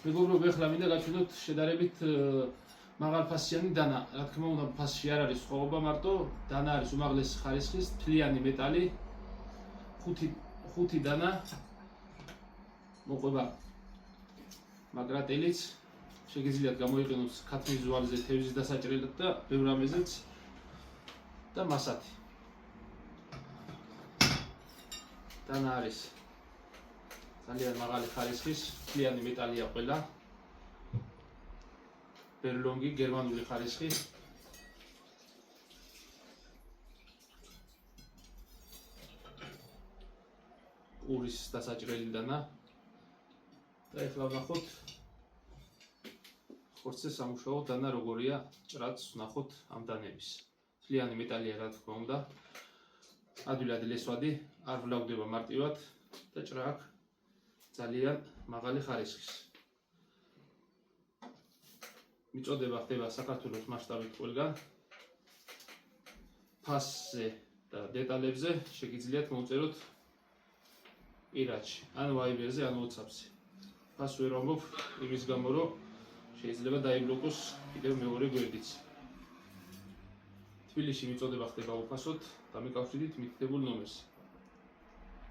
მეგობრებო, ახლა მინდა გაჩვენოთ შედარებით მაღალფასიანი დანა. რა თქმა უნდა, ფასში არ არის სხვაობა, მარტო დანა არის უმაღლესი ხარისხის თლიანი მეტალი. 5 დანა მოყვება მაგრატელიც. შეგიძლიათ გამოიყენოთ ქათმის ზვალზე, თევზის დასაჭრელად და ბევრ რამეზეც და მასათი. დანა არის ძალიან მაღალი ხარისხის თლიანი მეტალია ყველა. ბერლონგი გერმანული ხარისხი. ურის დასაჭრელი დანა. და ეხლა ვნახოთ ხორცზე სამუშაო დანა როგორია, ჭრაც ვნახოთ ამ დანების. თლიანი მეტალია რა თქმა უნდა. ადვილად ლესვადი, არ ვლავდება მარტივად და ჭრა აქვს ძალიან მაღალი ხარისხის. მიწოდება ხდება საქართველოს მასშტაბით ყველგან. ფასზე და დეტალებზე შეგიძლიათ მოუწეროთ პირადში, ან ვაიბერზე, ან WhatsApp-ზე. ფასს ვერ ვამბობ იმის გამო, რომ შეიძლება დაიბლოკოს კიდევ მეორე გვერდიც. თბილისში მიწოდება ხდება უფასოდ, დამიკავშირდით მითითებულ ნომერზე.